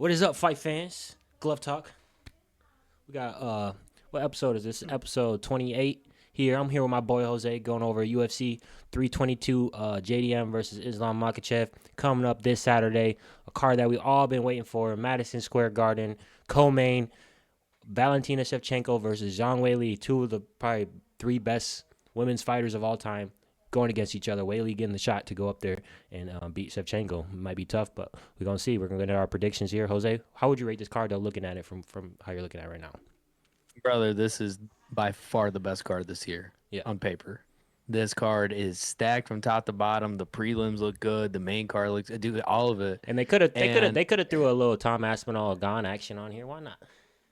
What is up, fight fans? Glove Talk. We got what episode is this? Episode 28 here. I'm here with my boy Jose going over UFC 322 JDM versus Islam Makhachev coming up this Saturday. A card that we all been waiting for. Madison Square Garden, co-main. Valentina Shevchenko versus Zhang Weili, two of the probably three best women's fighters of all time, going against each other. Weili getting the shot to go up there and beat Shevchenko. Might be tough, but we're going to see. We're going to get our predictions here. Jose, how would you rate this card, though, looking at it from how you're looking at it right now? Brother, this is by far the best card this year Yeah. on paper. This card is stacked from top to bottom. The prelims look good. The main card looks, dude, all of it. And they could have And threw a little Tom Aspinall Gone action on here. Why not?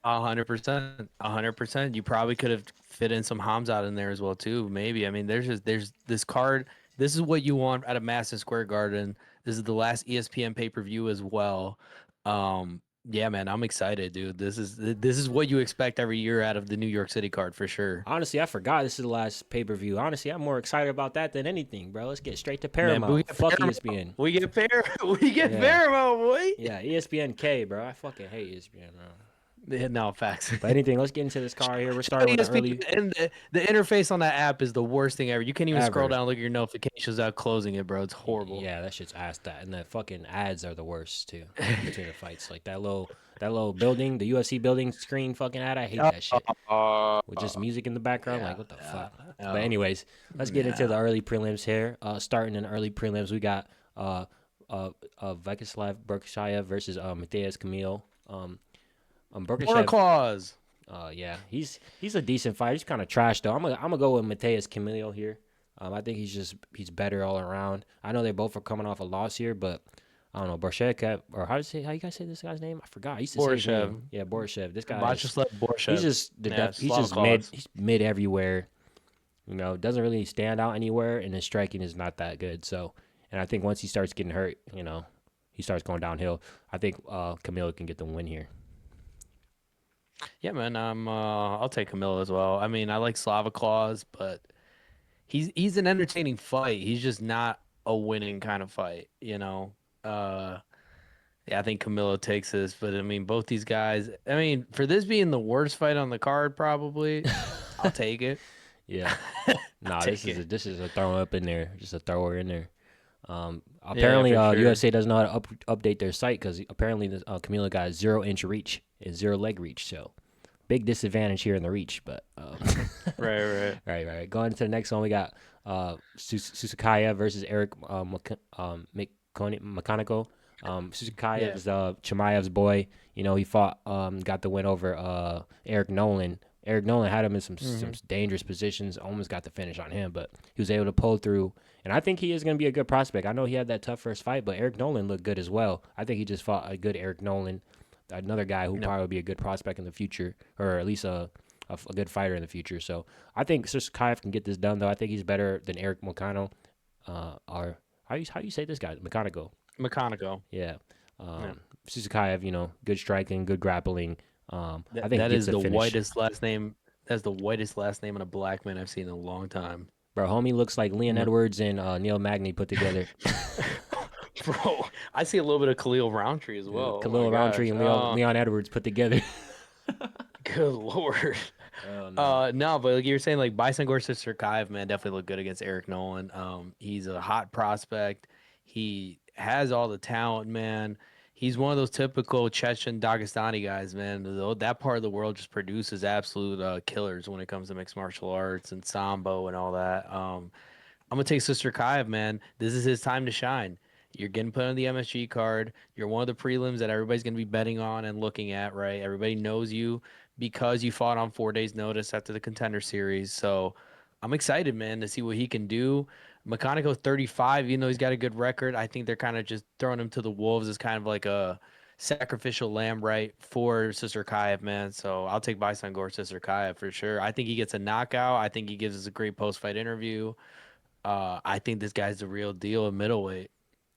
100%. You probably could have fit in some Hamzat in there as well too. Maybe. I mean, there's this card. This is what you want at a Madison Square Garden. This is the last ESPN pay-per-view as well. Yeah, man, I'm excited, dude. This is what you expect every year out of the New York City card for sure. Honestly, I forgot this is the last pay-per-view. Honestly, I'm more excited about that than anything, bro. Let's get straight to Man, but we Paramount. get Fuck Paramount. ESPN. We get Yeah. Paramount, boy. Yeah, ESPN K, bro. I fucking hate ESPN, bro. Yeah, no, facts. But anything, let's get into this card here. We're starting with the early. And the interface on that app is the worst thing ever. You can't even scroll Ever. down, look at your notifications without closing it, bro. It's horrible. Yeah, that shit's ass that. And the fucking ads are the worst too between the fights. Like that little building, the UFC building screen fucking ad. I hate that shit. With just music in the background, like what the fuck. Oh. But anyways, let's get into the early prelims here. Starting in the early prelims, we got Vyacheslav Berkshire versus Mateus Camille. Border Berkshire. clause. Yeah, he's a decent fighter. He's kind of trash though. I'm gonna go with Mateus Camilo here. I think he's better all around. I know they both are coming off a loss here, but I don't know Borshev or how you guys say this guy's name? I forgot. I used to say his Borshev. name. Yeah, Borshev. This guy. Vyacheslav Borshev. He's just he's just mid. He's mid everywhere. You know, doesn't really stand out anywhere, and his striking is not that good. So, and I think once he starts getting hurt, you know, he starts going downhill. I think Camilo can get the win here. Yeah, man. I'll take Camilo as well. I mean, I like Slava Claus, but he's an entertaining fight. He's just not a winning kind of fight, you know. Yeah, I think Camilo takes this, but I mean, both these guys. I mean, for this being the worst fight on the card, probably, I'll take it. Yeah. Nah, Take this is a throw up in there, just a thrower in there. Apparently, for sure. USA doesn't know how to update their site because apparently Camilo got 0-inch reach and 0 leg reach, so big disadvantage here in the reach. But Right. right. Going to the next one, we got Susukaya versus Eric Mechanico. Susukaya is Chimaev's boy. You know, he fought, got the win over Eric Nolan. Eric Nolan had him in some dangerous positions, almost got the finish on him, but he was able to pull through. And I think he is going to be a good prospect. I know he had that tough first fight, but Eric Nolan looked good as well. I think he just fought a good Eric Nolan, another guy who probably will be a good prospect in the future, or at least a good fighter in the future. So I think Susukhaev can get this done, though. I think he's better than Eric Mocano. Or how you say this guy? Mechanico. Yeah. Susukhaev, you know, good striking, good grappling. I think That he is gets the finish. whitest last name. That's the whitest last name in a black man I've seen in a long time. Bro, homie looks like Leon Edwards and Neil Magny put together. Bro, I see a little bit of Khalil Roundtree as well. Khalil Roundtree and Leon Edwards put together. Good lord. No, but like you were saying, like Bison Gorsuch Surkaev, man, definitely looked good against Eric Nolan. He's a hot prospect. He has all the talent, man. He's one of those typical Chechen Dagestani guys, man. That part of the world just produces absolute killers when it comes to mixed martial arts and sambo and all that. I'm gonna take Sister Kaev, man. This is his time to shine. You're getting put on the MSG card. You're one of the prelims that everybody's gonna be betting on and looking at, right? Everybody knows you because you fought on 4 days' notice after the Contender Series. So I'm excited, man, to see what he can do. Mechanico 35, even though he's got a good record, I think they're kind of just throwing him to the wolves as kind of like a sacrificial lamb, right, for Sister Kaev, man. So I'll take Bison Gore Sister Kaev for sure. I think he gets a knockout. I think he gives us a great post-fight interview. I think this guy's the real deal at middleweight.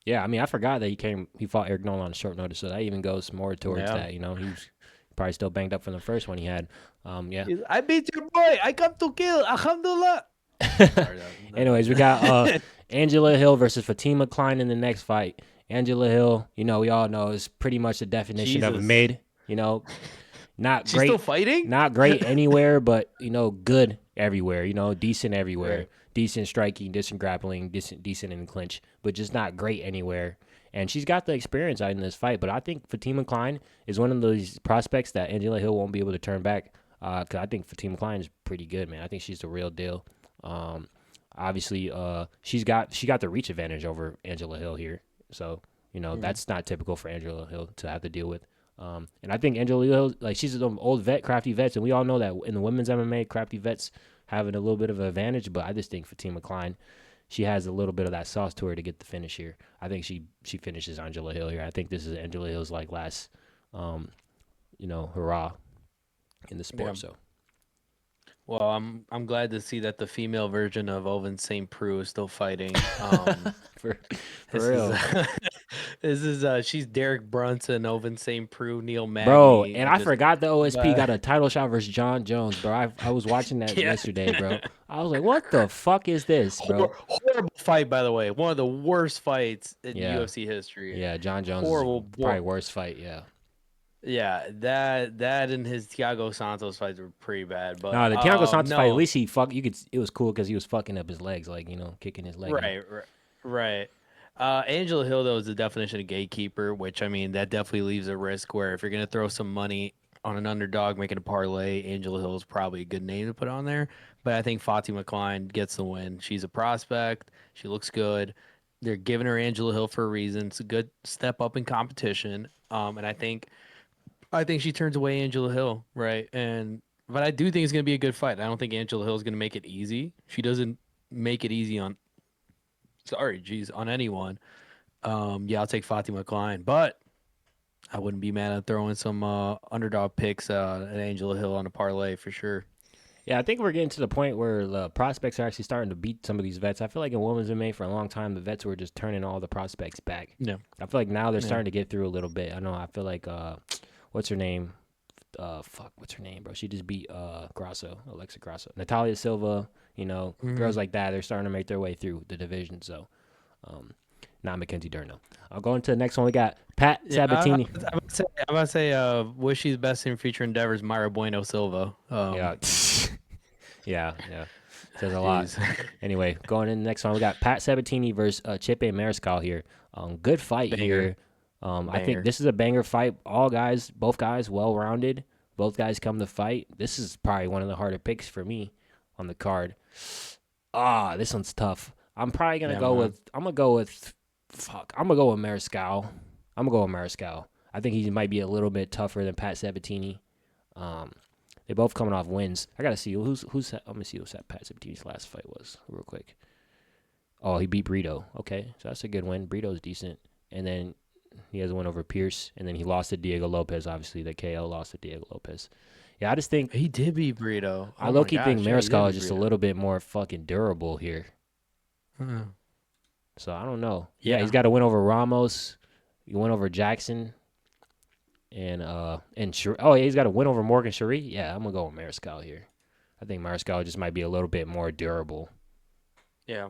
Yeah, I mean, I forgot that he fought Eric Nolan on short notice, so that even goes more towards that. You know, he was probably still banged up from the first one he had. Yeah. I beat your boy. I come to kill. Alhamdulillah. Anyways, we got Angela Hill versus Fatima Klein in the next fight. Angela Hill, we all know is pretty much the definition of a Jesus. mid. Not She's still great, fighting? not great anywhere, but good everywhere. Decent everywhere, Right. decent striking, decent grappling, decent in the clinch, but just not great anywhere. And she's got the experience out in this fight, but I think Fatima Klein is one of those prospects that Angela Hill won't be able to turn back. Cause I think Fatima Klein is pretty good, man. I think she's the real deal. Obviously, she got the reach advantage over Angela Hill here, so that's not typical for Angela Hill to have to deal with. And I think Angela Hill, like she's an old vet, crafty vets, and we all know that in the women's MMA, crafty vets having a little bit of an advantage. But I just think Fatima Klein, she has a little bit of that sauce to her to get the finish here. I think she finishes Angela Hill here. I think this is Angela Hill's like last, hurrah in the sport. Yeah. So Well, I'm glad to see that the female version of Oven St. Preux is still fighting. for This real. She's Derek Brunson, Oven St. Preux, Neil Bro, Magny. and I Just forgot the OSP but got a title shot versus John Jones, bro. I was watching that yeah. yesterday, bro. I was like, what the fuck is this, bro? Horrible fight, by the way. One of the worst fights in Yeah. UFC history. Yeah, John Jones is Horrible. probably worst fight, yeah. Yeah, that and his Thiago Santos fights were pretty bad. But No, the Thiago Santos fight, at no, least it was cool because he was fucking up his legs, like, kicking his leg in. right. Angela Hill though is the definition of gatekeeper, which I mean that definitely leaves a risk where if you're gonna throw some money on an underdog making a parlay, Angela Hill is probably a good name to put on there. But I think Fatima Klein gets the win. She's a prospect. She looks good. They're giving her Angela Hill for a reason. It's a good step up in competition. And I think she turns away Angela Hill, right? But I do think it's gonna be a good fight. I don't think Angela Hill is gonna make it easy. She doesn't make it easy on anyone. Yeah, I'll take Fatima Klein, but I wouldn't be mad at throwing some underdog picks at Angela Hill on a parlay for sure. Yeah, I think we're getting to the point where the prospects are actually starting to beat some of these vets. I feel like in women's MMA for a long time, the vets were just turning all the prospects back. Yeah, I feel like now they're yeah. starting to get through a little bit. I feel like, what's her name? What's her name, bro? She just beat Alexa Grasso. Natalia Silva, girls like that, they're starting to make their way through the division. So, not Mackenzie Dern, though. I'll go into the next one. We got Pat Sabatini. I'm about to say, wish she's best in future endeavors, Myra Bueno Silva. Yeah. yeah. Says a lot. Jeez. Anyway, going in the next one, we got Pat Sabatini versus Chipe Mariscal here. Good fight Banger. here. I think this is a banger fight. Both guys, well-rounded. Both guys come to fight. This is probably one of the harder picks for me on the card. This one's tough. I'm probably gonna go with. I'm gonna go with Mariscal. I think he might be a little bit tougher than Pat Sabatini. They both coming off wins. I gotta see who's. Let me see who's that Pat Sabatini's last fight was real quick. Oh, he beat Brito. Okay, so that's a good win. Brito's decent, and then he has a win over Pierce, and then he lost to Diego Lopez. Obviously, the KO lost to Diego Lopez. Yeah, I just think He did beat Burrito. I low-key think Mariscal is just a little bit more fucking durable here. So I don't know. Yeah, he's got a win over Ramos. He went over Jackson. And he's got a win over Morgan Cherie. Yeah, I'm gonna go with Mariscal here. I think Mariscal just might be a little bit more durable. Yeah,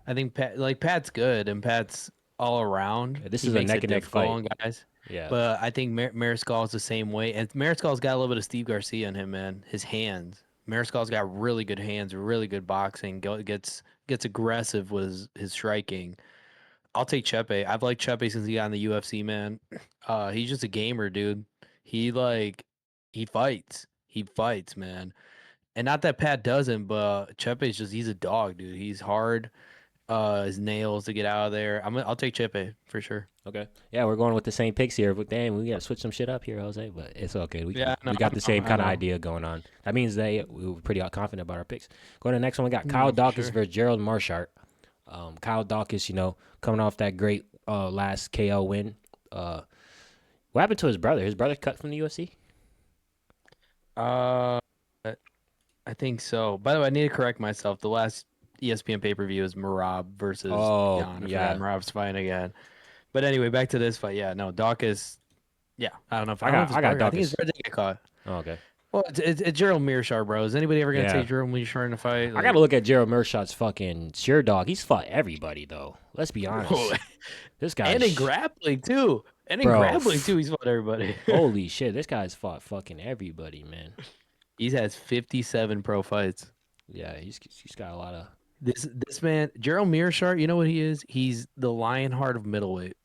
I think Pat's good and Pat's all around. Yeah, this is a neck and neck fight, on guys. Yeah, but I think Mariscal is the same way, and Mariscal's got a little bit of Steve Garcia in him, man. His hands. Mariscal's got really good hands, really good boxing. Gets aggressive with his striking. I'll take Chepe. I've liked Chepe since he got in the UFC, man. He's just a gamer, dude. He fights. He fights, man. And not that Pat doesn't, but Chepe's he's a dog, dude. He's hard. His nails to get out of there. I'll take Chepe for sure. Okay. Yeah, we're going with the same picks here, but damn, we gotta switch some shit up here, Jose. But it's okay. We got the same kind of idea going on. That means we were pretty confident about our picks. Going to the next one, we got Kyle Dawkins versus Gerald Marchart. Kyle Dawkins, coming off that great last KO win. What happened to his brother? His brother cut from the UFC? I think so. By the way, I need to correct myself. The last ESPN pay-per-view is Marab versus Jan. I forgot Marab's fighting again. But anyway, back to this fight. Yeah, no, Dawkins. Yeah, I don't know if I got Dawkins. I think his brother get caught. Oh, okay. Well, it's Gerald Mearshart, bro. Is anybody ever gonna Yeah. take Gerald Mearshart in a fight? I gotta Like, look at Gerald Mearshot's fucking Sure Dog. He's fought everybody though. Let's be bro, honest. This guy's and in grappling too. And in bro. grappling too, he's fought everybody. Holy shit, this guy's fought fucking everybody, man. He's has 57 pro fights. Yeah, he's got a lot of. This man, Gerald Mearshart, you know what he is? He's the Lionheart of middleweight.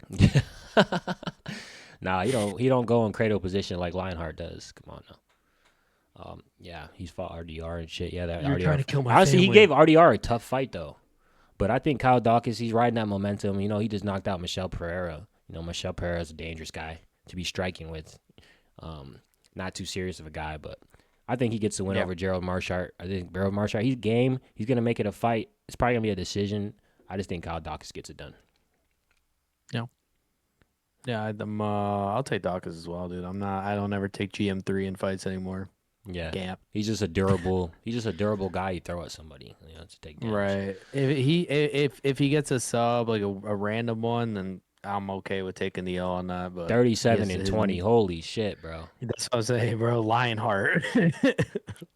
Nah, he don't go in cradle position like Lionheart does. Come on now. Yeah, he's fought RDR and shit. Yeah, that You're RDR. trying to kill my Honestly, he family. gave RDR a tough fight though. But I think Kyle Dawkins, he's riding that momentum. You know, he just knocked out Michel Pereira. You know, Michel Pereira is a dangerous guy to be striking with. Not too serious of a guy, but I think he gets the win over Gerald Marshart. I think Gerald Marshart, he's game. He's gonna make it a fight. It's probably gonna be a decision. I just think Kyle Dawkins gets it done. Yeah. Yeah, I'll take Dawkins as well, dude. I don't ever take GM3 in fights anymore. Yeah, Gamp. he's just a durable. He's just a durable guy you throw at somebody. You know, to take damage. Right. If he gets a sub like a random one, then I'm okay with taking the L on that. But 37 and 20. Holy shit, bro. That's what I'm saying, bro. Lionheart.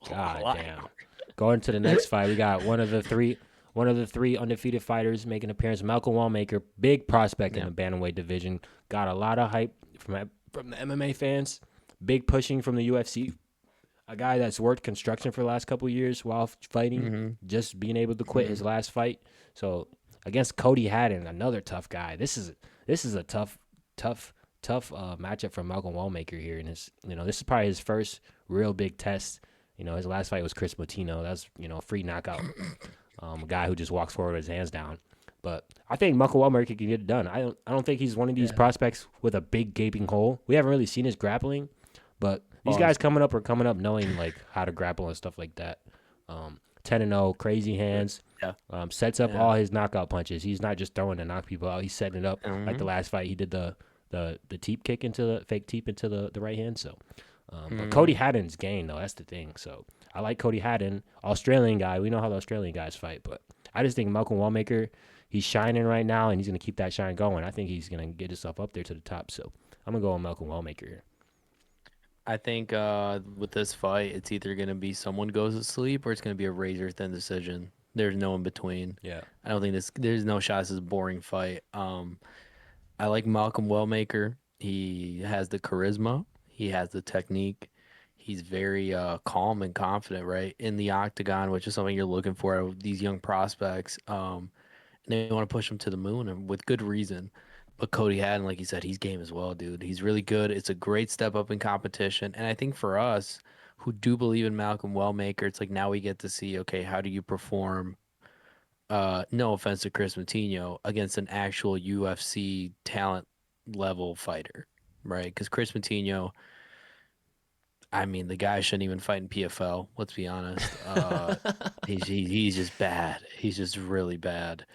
God damn. Going to the next fight, we got one of the three undefeated fighters making an appearance. Malcolm Wallmaker, big prospect in the bantamweight division. Got a lot of hype from the MMA fans. Big pushing from the UFC. A guy that's worked construction for the last couple of years while fighting, just being able to quit his last fight. So against Cody Haddon, another tough guy. This is a tough matchup for Malcolm Wallmaker here. And this is probably his first real big test. You know, his last fight was Chris Motino. That's a free knockout. A guy who just walks forward with his hands down. But I think Malcolm Wallmaker can get it done. I don't think he's one of these prospects with a big gaping hole. We haven't really seen his grappling, but these guys coming up knowing like how to grapple and stuff like that. 10-0, crazy hands. Yeah. Sets up all his knockout punches. He's not just throwing to knock people out. He's setting it up like the last fight. He did the teep kick into the fake teep into the right hand. So, but Cody Haddon's game though. That's the thing. So I like Cody Haddon, Australian guy. We know how the Australian guys fight, but I just think Malcolm Wallmaker, he's shining right now, and he's gonna keep that shine going. I think he's gonna get himself up there to the top. So I'm gonna go with Malcolm Wallmaker here. I think with this fight, it's either going to be someone goes to sleep or it's going to be a razor thin decision. There's no in between. Yeah. I don't think there's no shot this is a boring fight. I like Malcolm Wellmaker. He has the charisma. He has the technique. He's very calm and confident, right, in the octagon, which is something you're looking for out of these young prospects. And they want to push him to the moon, and with good reason. But Cody Haddon, like you said, he's game as well, dude. He's really good. It's a great step up in competition. And I think for us who do believe in Malcolm Wellmaker, it's like now we get to see, okay, how do you perform, no offense to Chris Moutinho, against an actual UFC talent level fighter, right? Because Chris Moutinho, I mean, the guy shouldn't even fight in PFL. Let's be honest. He's just bad. He's just really bad.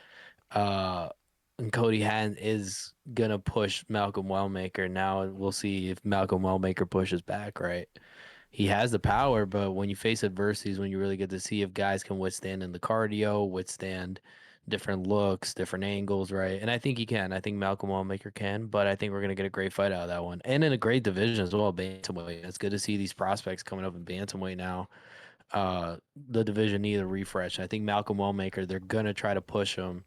And Cody Haddon is gonna push Malcolm Wellmaker. Now we'll see if Malcolm Wellmaker pushes back, right? He has the power, but when you face adversities, when you really get to see if guys can withstand in the cardio, withstand different looks, different angles, right? And I think he can. I think Malcolm Wellmaker can, but I think we're gonna get a great fight out of that one. And in a great division as well, bantamweight. It's good to see these prospects coming up in bantamweight now. The division needs a refresh. I think Malcolm Wellmaker, they're gonna try to push him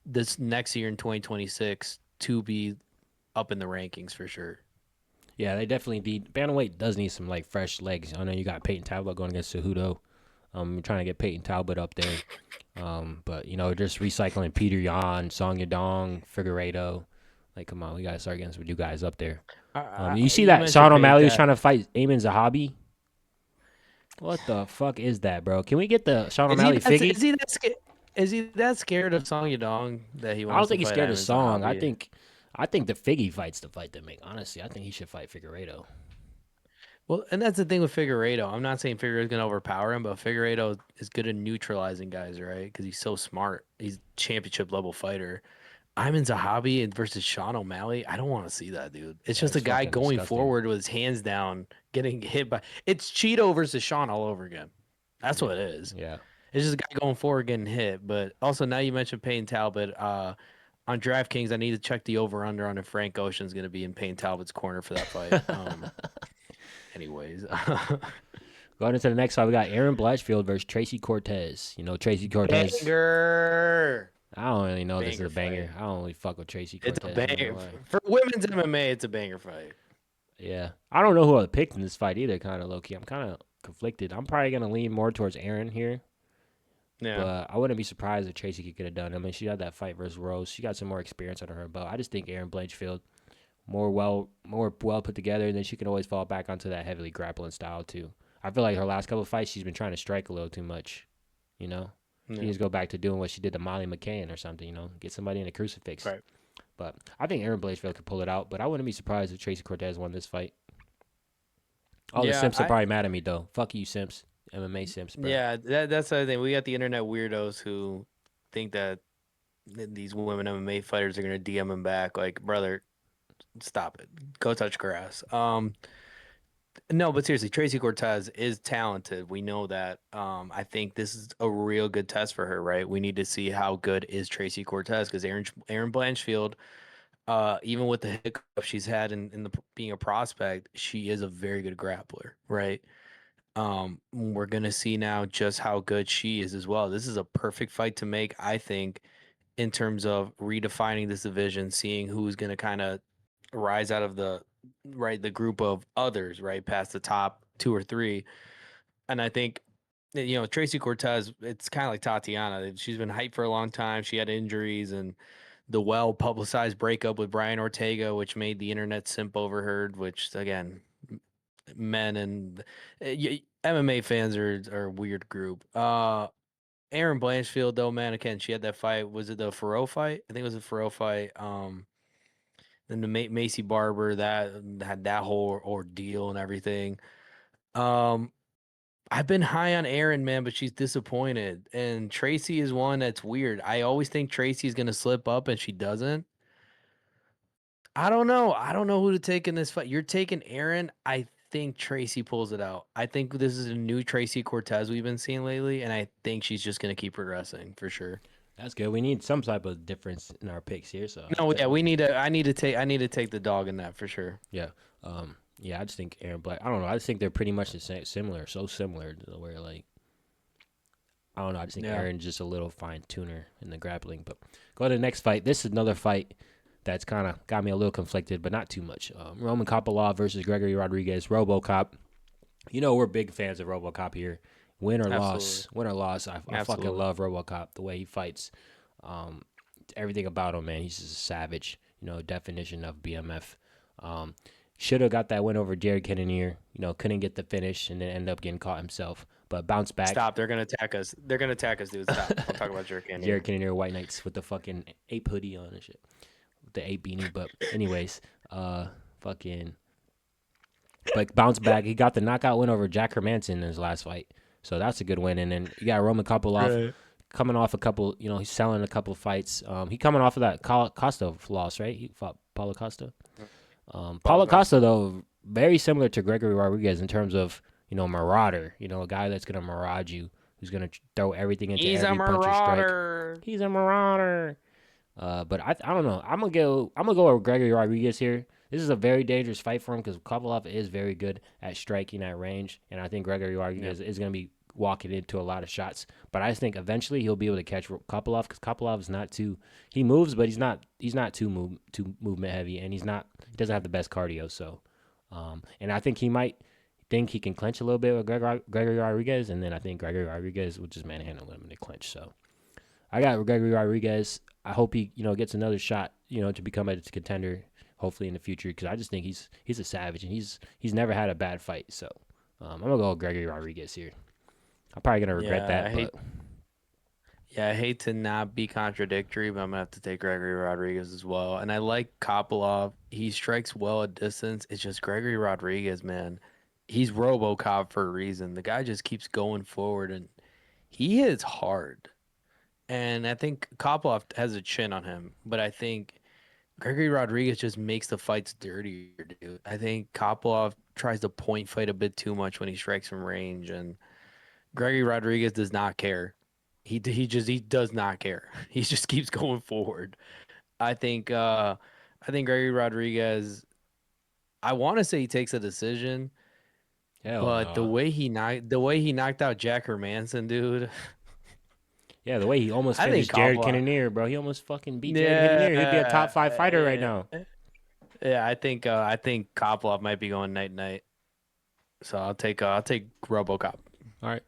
this next year in 2026 to be up in the rankings for sure. Yeah, they definitely need. Bantamweight does need some like fresh legs. I know you got Peyton Talbot going against Cejudo. You're trying to get Peyton Talbot up there. But just recycling Peter Yan, Song Yadong, Figueiredo. Like, come on, we gotta start getting some new guys up there. You see that Sean O'Malley was trying to fight Eamon Zahabi? What the fuck is that, bro? Can we get the Sean O'Malley figgy? Is he that scared of Song Yadong that he wants? I don't think he's scared of Eamon Song. Zahabi? I think the figgy fight's the fight to make. Honestly, I think he should fight Figueiredo. Well, and that's the thing with Figueiredo. I'm not saying Figueiredo's gonna overpower him, but Figueiredo is good at neutralizing guys, right? Because he's so smart. He's a championship level fighter. Eamon Zahabi versus Sean O'Malley. I don't want to see that, dude. It's just a guy going forward with his hands down, getting hit by. It's Cheeto versus Sean all over again. That's what it is. Yeah. It's just a guy going forward getting hit. But also now you mentioned Payne Talbot. On DraftKings, I need to check the over under on if Frank Ocean's going to be in Payne Talbot's corner for that fight. Anyways, Going into the next fight, we got Aaron Blatchfield versus Tracy Cortez. You know, Tracy Cortez. Banger. I don't really know this is Banger a banger. fight. I don't really fuck with Tracy It's a Cortez. I'm not gonna banger. lie. For women's MMA, it's a banger fight. Yeah, I don't know who I picked in this fight either. Kind of low key. I'm kind of conflicted. I'm probably gonna lean more towards Aaron here, Yeah. but I wouldn't be surprised if Tracy could get it done. I mean, she had that fight versus Rose. She got some more experience under her belt. I just think Aaron Blanchfield more well put together, and then she can always fall back onto that heavily grappling style too. I feel like her last couple of fights, she's been trying to strike a little too much. You know, she Yeah. needs to go back to doing what she did to Molly McCann or something. You know, get somebody in a crucifix. Right. But I think Aaron Blanchfield could pull it out. But I wouldn't be surprised if Tracy Cortez won this fight. All the Yeah. simps are probably mad at me though. Fuck you, simps. MMA simps, bro. Yeah. That's the other thing. We got the internet weirdos who think that these women MMA fighters are gonna DM him back. Like, brother, stop it. Go touch grass. No, but seriously, Tracy Cortez is talented. We know that. I think this is a real good test for her, right? We need to see how good is Tracy Cortez because Aaron Blanchfield, even with the hiccup she's had in the being a prospect, she is a very good grappler, right? We're gonna see now just how good she is as well. This is a perfect fight to make, I think, in terms of redefining this division, seeing who's gonna kind of rise out of the group of others, right, past the top two or three. And I think Tracy Cortez, it's kind of like Tatiana. She's been hyped for a long time. She had injuries and the well publicized breakup with Brian Ortega, which made the internet simp overheard. Which again, men and MMA fans are a weird group. Aaron Blanchfield though, man, again, she had that fight. Was it the Faro fight? I think it was a Faro fight. Then the Macy Barber that had that whole ordeal and everything. Um, I've been high on Aaron, man, but she's disappointed. And Tracy is one that's weird. I always think Tracy's gonna slip up, and she doesn't. I don't know. I don't know who to take in this fight. You're taking Aaron. I think Tracy pulls it out. I think this is a new Tracy Cortez we've been seeing lately, and I think she's just gonna keep progressing for sure. That's good. We need some type of difference in our picks here. So No, yeah, we need to. I need to take the dog in that for sure. yeah, yeah. I just think Aaron Black. I don't know. I just think they're pretty much the same, similar. So similar to where like I don't know. I just think Yeah. Aaron's just a little fine tuner in the grappling. But go to the next fight. This is another fight that's kind of got me a little conflicted, but not too much. Roman Kopylov versus Gregory Rodriguez. RoboCop. You know we're big fans of RoboCop here. Absolutely. Win or loss. I fucking Absolutely. love RoboCop. The way he fights. Um, Everything about him, man. He's just a savage. You know, definition of BMF. Um, Should have got that win over Jared Cannonier. You know, couldn't get the finish and then ended up getting caught himself. But bounce back. Stop. They're gonna attack us. They're gonna attack us, dude. Stop. Don't talk about jerk in Jared here. Cannonier, White Knights with the fucking ape hoodie on and shit. With the ape beanie. But anyways, fucking. But bounce back. He got the knockout win over Jack Hermanson in his last fight. So that's a good win. And then you got Roman Kopylov coming off a couple, you know, he's selling a couple fights. He coming off of that Costa loss, right? He fought Paulo Costa. Paulo Costa, though, very similar to Gregory Rodriguez in terms of, you know, marauder. You know, a guy that's going to mirage you, who's going to throw everything into He's a every punch or strike. marauder. He's a marauder. But I don't know. I'm gonna go with Gregory Rodriguez here. This is a very dangerous fight for him because Kopylov is very good at striking at range, and I think Gregory Rodriguez is gonna be walking into a lot of shots. But I just think eventually he'll be able to catch Kopylov because Kopylov is not too. He moves, but he's not too movement heavy, and he doesn't have the best cardio. So, and I think he might think he can clinch a little bit with Gregory Rodriguez, and then I think Gregory Rodriguez will just manhandle him in the clinch. So. I got Gregory Rodriguez. I hope he, you know, gets another shot, you know, to become a contender, hopefully in the future. Because I just think he's a savage and he's never had a bad fight. So I'm gonna go with Gregory Rodriguez here. I'm probably gonna regret Yeah, that, but I hate to not be contradictory, but I'm gonna have to take Gregory Rodriguez as well. And I like Kopylov. He strikes well at distance. It's just Gregory Rodriguez, man. He's RoboCop for a reason. The guy just keeps going forward, and he hits hard. And I think Kopylov has a chin on him, but I think Gregory Rodriguez just makes the fights dirtier, dude. I think Kopylov tries to point fight a bit too much when he strikes from range, and Gregory Rodriguez does not care. He does not care. He just keeps going forward. I think I think Gregory Rodriguez. I want to say he takes a decision. Hell But no. the way he knocked out Jack Hermanson, dude. Yeah, the way he almost I think finished Jared Kopla. Cannonier, bro. He almost fucking beat Jared Yeah, Cannonier. He'd be a top 5 fighter right now. yeah. I think Kopla might be going night night. So I'll take RoboCop. All right.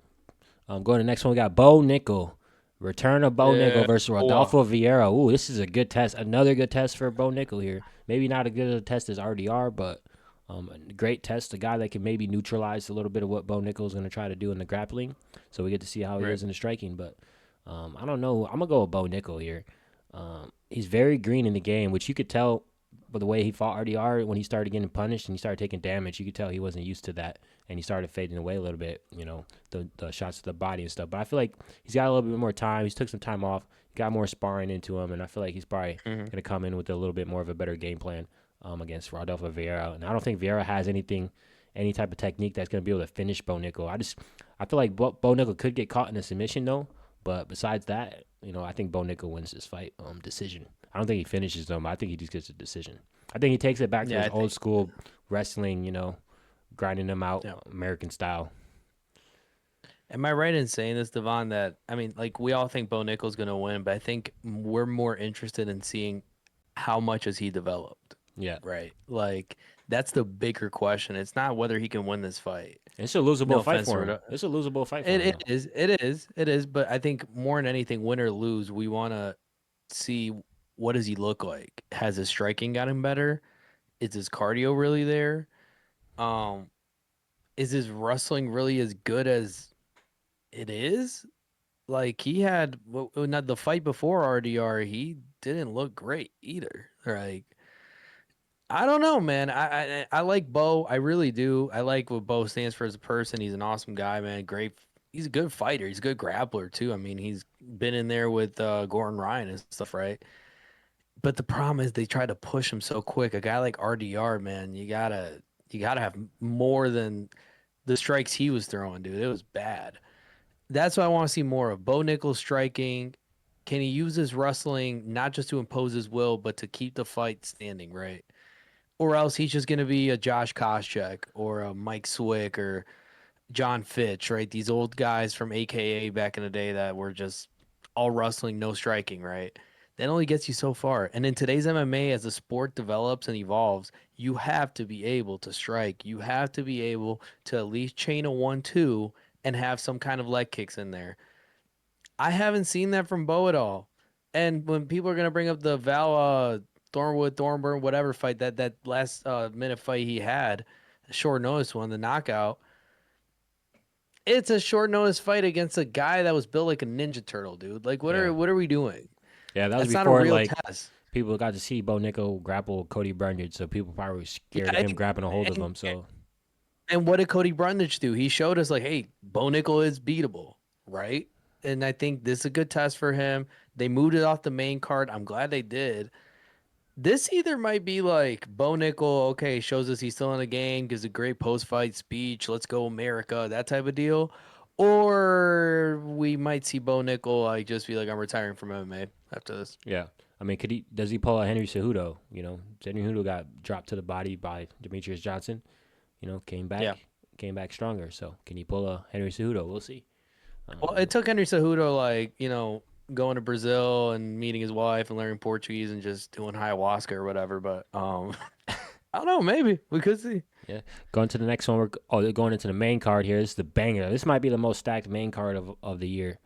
Going to the next one, we got Bo Nickel. Return of Bo Nickel Yeah. versus Oh, Rodolfo Vieira. Ooh, this is a good test. Another good test for Bo Nickel here. Maybe not as good a test as RDR, but a great test. A guy that can maybe neutralize a little bit of what Bo Nickel is going to try to do in the grappling. So we get to see how he right. is in the striking. But I don't know. I'm going to go with Bo Nickel here. He's very green in the game, which you could tell by the way he fought RDR when he started getting punished and he started taking damage. You could tell he wasn't used to that, and he started fading away a little bit. The shots to the body and stuff. But I feel like he's got a little bit more time. He's took some time off, got more sparring into him, and I feel like he's probably gonna come in with a little bit more of a better game plan against Rodolfo Vieira. And I don't think Vieira has any type of technique that's gonna be able to finish Bo Nickel. I feel like Bo Nickel could get caught in a submission though. But besides that, I think Bo Nickel wins this fight decision. I don't think he finishes them. I think he just gets a decision. I think he takes it back to Yeah, his I old think. school wrestling, grinding them out, Yeah. American style. Am I right in saying this, Devon? That I mean, like we all think Bo Nickel's gonna win, but I think we're more interested in seeing how much has he developed, Yeah. right? Like that's the bigger question. It's not whether he can win this fight. It's a No losable fight offense to for him. Rodo. It's a losable fight for It him, it though. is it is it is, but I think more than anything, win or lose, we want to see what does he look like. Has his striking gotten better? Is his cardio really there? Um, is his wrestling really as good as it is? Like he had not the fight before RDR, he didn't look great either. Like I don't know, man. I like Bo. I really do. I like what Bo stands for as a person. He's an awesome guy, man. Great. He's a good fighter. He's a good grappler too. I mean, he's been in there with Gordon Ryan and stuff, right? But the problem is they try to push him so quick. A guy like RDR, man, you gotta have more than the strikes he was throwing, dude. It was bad. That's what I want to see more of. Bo Nichols striking. Can he use his wrestling not just to impose his will, but to keep the fight standing, right? Or else he's just going to be a Josh Koscheck or a Mike Swick or John Fitch, right? These old guys from AKA back in the day that were just all wrestling, no striking, right? That only gets you so far. And in today's MMA, as the sport develops and evolves, you have to be able to strike. You have to be able to at least chain a 1-2 and have some kind of leg kicks in there. I haven't seen that from Bo at all. And when people are gonna bring up the Val Thornburn, whatever fight that last minute fight he had, a short notice one, the knockout. It's a short notice fight against a guy that was built like a ninja turtle, dude. Like Yeah. what are we doing? Yeah, that was That's not a before, real like, test. people got to see Bo Nickel grapple Cody Brundage, so people probably were scared of Yeah, him grabbing a hold of and, him. So, and what did Cody Brundage do? He showed us like, hey, Bo Nickel is beatable, right? And I think this is a good test for him. They moved it off the main card. I'm glad they did. This either might be like Bo Nickel, okay, shows us he's still in the game, gives a great post fight speech, let's go America, that type of deal. Or we might see Bo Nickel like just be like, I'm retiring from MMA after this. yeah. I mean, does he pull a Henry Cejudo? Henry Cejudo got dropped to the body by Demetrius Johnson. Yeah. Came back stronger. So, can he pull a Henry Cejudo? We'll see. Well, it took Henry Cejudo like, going to Brazil and meeting his wife and learning Portuguese and just doing ayahuasca or whatever. But I don't know, maybe we could see. Yeah. Going to the next one. They're going into the main card here. This is the banger. This might be the most stacked main card of the year.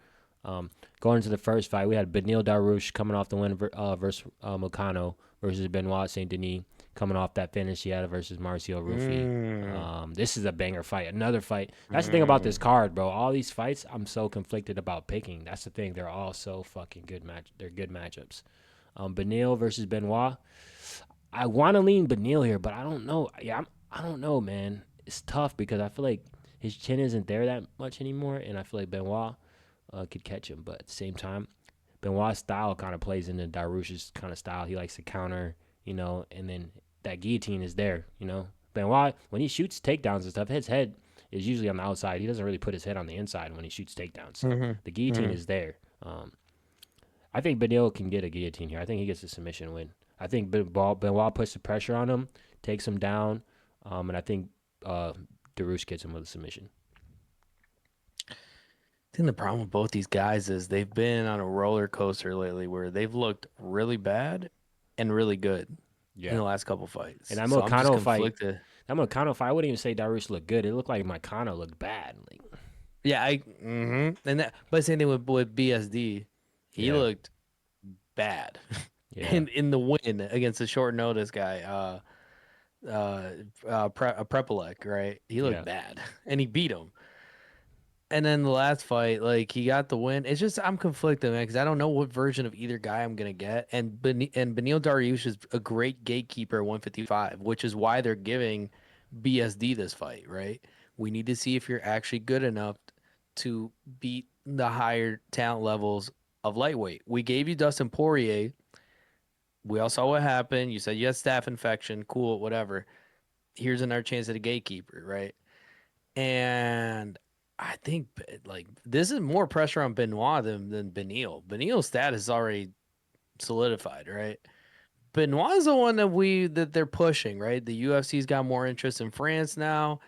Going into the first fight, we had Benil Darush coming off the win versus Mokano versus Benoit Saint Denis coming off that finish he had versus Marcio Ruffi. This is a banger fight. Another fight. That's the thing about this card, bro. All these fights, I'm so conflicted about picking. That's the thing. They're all so fucking good They're good matchups. Benil versus Benoit. I want to lean Benil here, but I don't know. Yeah, I don't know, man. It's tough because I feel like his chin isn't there that much anymore, and I feel like Benoit could catch him. But at the same time, Benoit's style kind of plays into Darush's kind of style. He likes to counter, and then that guillotine is there, Benoit, when he shoots takedowns and stuff, his head is usually on the outside. He doesn't really put his head on the inside when he shoots takedowns. So the guillotine is there. I think Benil can get a guillotine here. I think he gets a submission win. I think Benoit puts the pressure on him, takes him down, and I think Darush gets him with a submission. I think the problem with both these guys is they've been on a roller coaster lately where they've looked really bad and really good in Yeah. the last couple And fights. that So I'm just Moicano fight, conflicted. I wouldn't even say Darush looked good. It looked like Moicano looked bad. Like, Yeah, and that, but same thing with BSD. He yeah, looked bad, yeah, in the win against a short notice guy, Prepelec, right? He looked yeah. bad, and he beat him. And then the last fight, like he got the win. It's just I'm conflicted, man, because I don't know what version of either guy I'm gonna get. And Beneil Dariush is a great gatekeeper at 155, which is why they're giving BSD this fight, right? We need to see if you're actually good enough to beat the higher talent levels of lightweight. We gave you Dustin Poirier. We all saw what happened. You said you had staph infection. Cool, whatever. Here's another chance at a gatekeeper, right? And I think like this is more pressure on Benoit than Beneil. Beneil's status is already solidified, right? Benoit's the one that they're pushing, right? The UFC's got more interest in France now.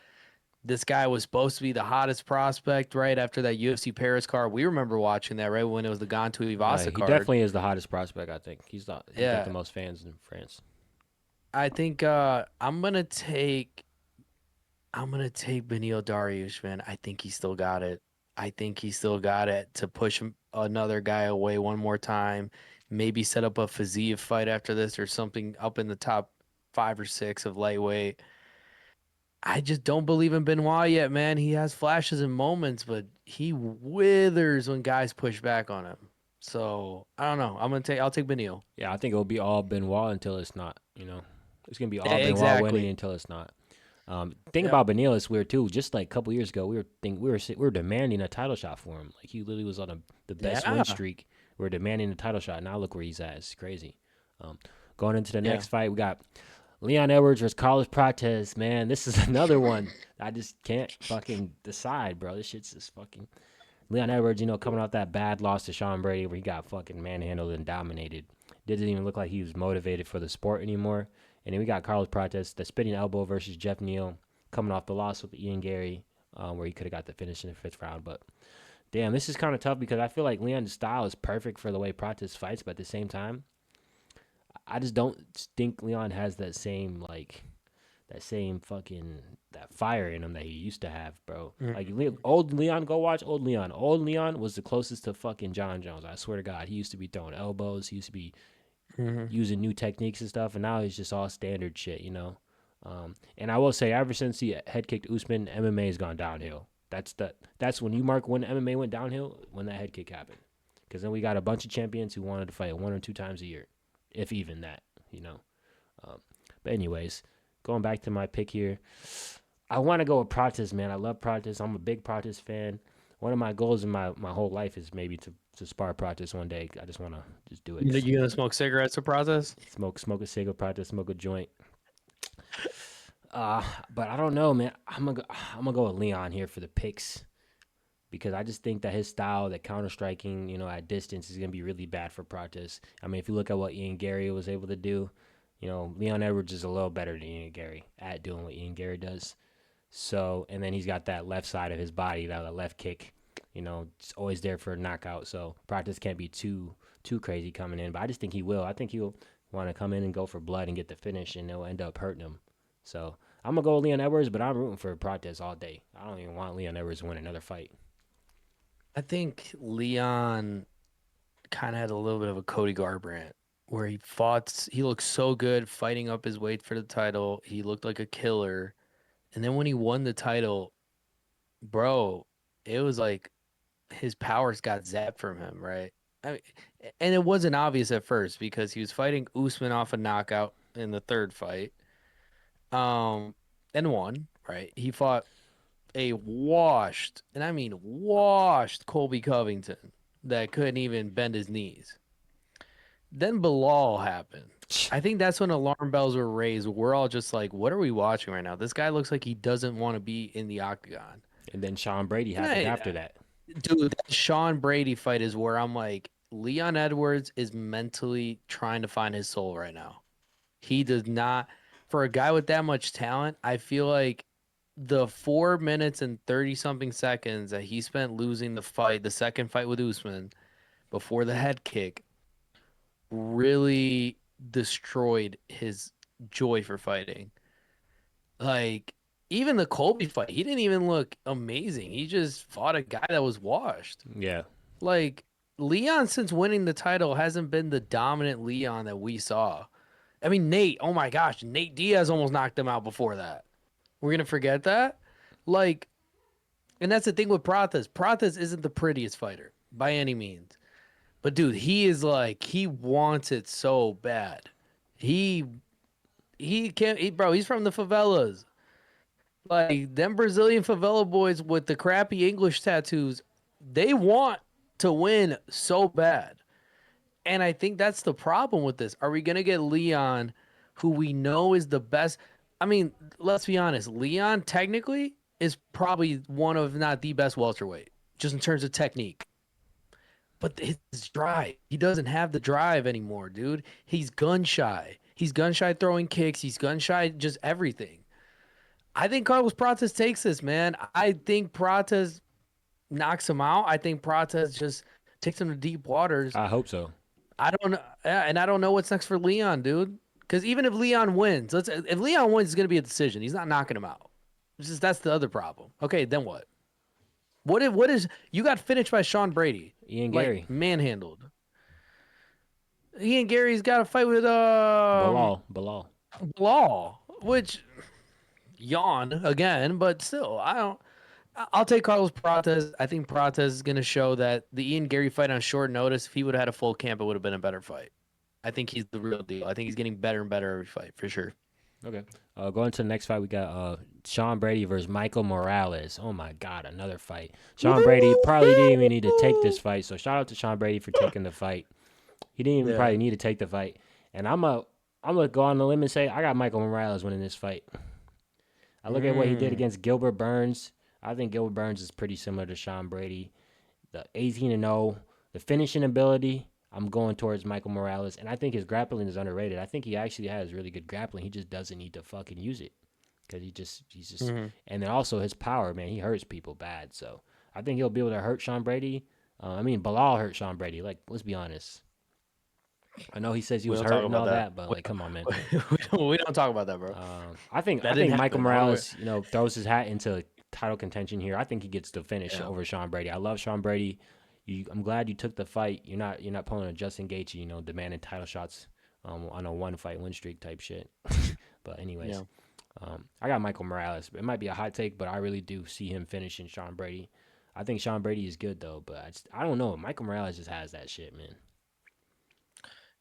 This guy was supposed to be the hottest prospect, right? After that UFC Paris card. We remember watching that, right? When it was the Gantu Ivasa He card. definitely is the hottest prospect. I think he's got the Yeah. most fans in France. I think I'm gonna take Benil Dariush, man. I think he still got it. I think he still got it to push another guy away one more time. Maybe set up a Fiziev fight after this or something up in the top 5 or 6 of lightweight. I just don't believe in Benoit yet, man. He has flashes and moments, but he withers when guys push back on him. So I don't know. I'll take Benil. Yeah, I think it'll be all Benoit until it's not. It's gonna be all Benoit winning Exactly. until it's not. Thing Yep. about Benil is weird too. Just like a couple years ago, we were demanding a title shot for him. Like he literally was on the best win Yeah. streak. We are demanding a title shot. Now look where he's at. It's crazy. Um, Going into the Yeah. next fight, we got Leon Edwards versus Carlos Prates. Man, this is another one I just can't fucking decide, bro. This shit's just fucking Leon Edwards. Coming off that bad loss to Sean Brady where he got fucking manhandled and dominated. Didn't even look like he was motivated for the sport anymore. And then we got Carlos Prates, the spinning elbow versus Jeff Neal, coming off the loss with Ian Gary, where he could have got the finish in the fifth round. But damn, this is kind of tough because I feel like Leon's style is perfect for the way Prates fights, but at the same time, I just don't think Leon has that same fucking that fire in him that he used to have, bro. Like old Leon, go watch old Leon. Old Leon was the closest to fucking John Jones. I swear to God, he used to be throwing elbows. He used to be Mm-hmm. using new techniques and stuff, and now he's just all standard shit. And I will say, ever since he head kicked Usman, MMA has gone downhill. That's when you mark when MMA went downhill when that head kick happened. Because then we got a bunch of champions who wanted to fight 1 or 2 times a year, if even that. You know. Um, but anyways, going back to my pick here, I want to go with Prates, man. I love Prates. I'm a big Prates fan. One of my goals in my whole life is maybe to spar Prates one day. I just want to just do it. Just You gonna smoke cigarettes to process? smoke a cigarette, Prates, smoke a joint. But I don't know, man. I'm gonna go with Leon here for the picks because I just think that his style, that counter striking, at distance, is gonna be really bad for Prates. I mean, if you look at what Ian Gary was able to do, Leon Edwards is a little better than Ian Gary at doing what Ian Gary does. So, and then he's got that left side of his body, that left kick, it's always there for a knockout. So Prates can't be too crazy coming in, but I just think he will. I think he'll want to come in and go for blood and get the finish, and it'll end up hurting him. So I'm gonna go with Leon Edwards, but I'm rooting for Prates all day. I don't even want Leon Edwards to win another fight. I think Leon kind of had a little bit of a Cody Garbrandt where he looked so good fighting up his weight for the title. He looked like a killer. And then when he won the title, bro, it was like his powers got zapped from him, right? I mean, and it wasn't obvious at first because he was fighting Usman off a knockout in the third fight. Um, and won, right? He fought a washed, and I mean washed Colby Covington that couldn't even bend his knees. Then Bilal happened. I think that's when alarm bells were raised. We're all just like, what are we watching right now? This guy looks like he doesn't want to be in the octagon. And then Sean Brady And happened after that. dude, that Sean Brady fight is where I'm like, Leon Edwards is mentally trying to find his soul right now. He does not, for a guy with that much talent, I feel like the 4 minutes and 30 something seconds that he spent losing the second fight with Usman before the head kick, really destroyed his joy for fighting. Like, even the Colby fight, he didn't even look amazing. He just fought a guy that was washed. Yeah. Like, Leon, since winning the title, hasn't been the dominant Leon that we saw. I mean, Nate, oh my gosh, Nate Diaz almost knocked him out before that. We're going to forget that? Like, and that's the thing with Pratas. Pratas isn't the prettiest fighter by any means. But dude, he is like, he wants it so bad. He he can't bro, he's from the favelas. Like them Brazilian favela boys with the crappy English tattoos, they want to win so bad. And I think that's the problem with this. Are we going to get Leon, who we know is the best? I mean, let's be honest. Leon technically is probably one of, not the best welterweight, just in terms of technique. But his drive, he doesn't have the drive anymore, dude. He's gun shy. He's gun shy throwing kicks. He's gun shy just everything. I think Carlos Prates takes this, man. I think Prates knocks him out. I think Prates just takes him to deep waters. I hope so. I don't know, yeah, and I don't know what's next for Leon, dude. Because even if Leon wins, if Leon wins, it's gonna be a decision. He's not knocking him out. That's the other problem. Okay, then what? What is you got finished by Sean Brady, Ian like Gary. manhandled. Ian Gary's got to fight with Bilal. Law, which yawn again, but still, I don't. I'll take Carlos Prates. I think Prates is going to show that the Ian Gary fight on short notice, if he would have had a full camp, it would have been a better fight. I think he's the real deal. I think he's getting better and better every fight for sure. Okay. Going to the next fight, we got Sean Brady versus Michael Morales. Oh my God, another fight. Sean Brady probably didn't even need to take this fight. So shout out to Sean Brady for taking the fight. He didn't even Yeah. probably need to take the fight. And I'm gonna go on the limb and say I got Michael Morales winning this fight. I look at what he did Mm. against Gilbert Burns. I think Gilbert Burns is pretty similar to Sean Brady. The 18-0, the finishing ability. I'm going towards Michael Morales, and I think his grappling is underrated. I think he actually has really good grappling. He just doesn't need to fucking use it because he's just, Mm-hmm. and then also his power, man. He hurts people bad, so I think he'll be able to hurt Sean Brady. I mean, Bilal hurt Sean Brady. Like, let's be honest. I know he says he We was don't hurt talk and about all that. that, but like, come on, man. We don't talk about that, bro. I think That I didn't think Michael happen. Morales, throws his hat into title contention here. I think he gets the finish Yeah. over Sean Brady. I love Sean Brady. I'm glad you took the fight. You're not pulling a Justin Gaethje, demanding title shots on a one fight win streak type shit. But anyways, Yeah. I got Michael Morales. It might be a hot take, but I really do see him finishing Sean Brady. I think Sean Brady is good though, but I don't know. Michael Morales just has that shit, man.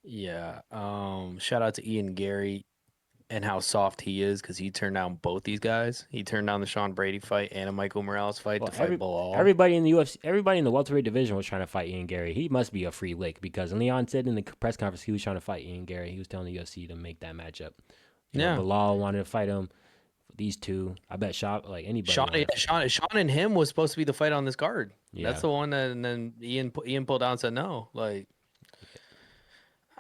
Yeah. Shout out to Ian Gary and how soft he is because he turned down both these guys. He turned down the Sean Brady fight and a Michael Morales fight Well, to fight Bilal. everybody in the UFC, everybody in the welterweight division was trying to fight Ian Gary. He must be a free lick because Leon said in the press conference he was trying to fight Ian Gary. He was telling the UFC to make that matchup. Yeah. Bilal wanted to fight him. These two, I bet shot like anybody wanted. Sean and him was supposed to be the fight on this card. That's Yeah, the one that, and then Ian pulled out and said no. Like,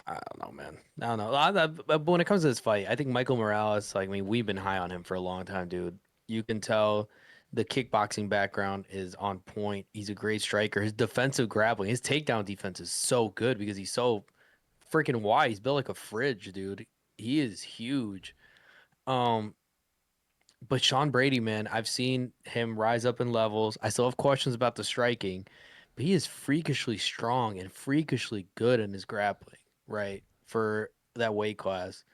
I don't know, man. I don't know. But when it comes to this fight, I think Michael Morales, like, I mean, we've been high on him for a long time, dude. You can tell the kickboxing background is on point. He's a great striker. His defensive grappling, his takedown defense is so good because he's so freaking wide. He's built like a fridge, dude. He is huge. Um, but Sean Brady, man, I've seen him rise up in levels. I still have questions about the striking, but he is freakishly strong and freakishly good in his grappling, right? For that weight class.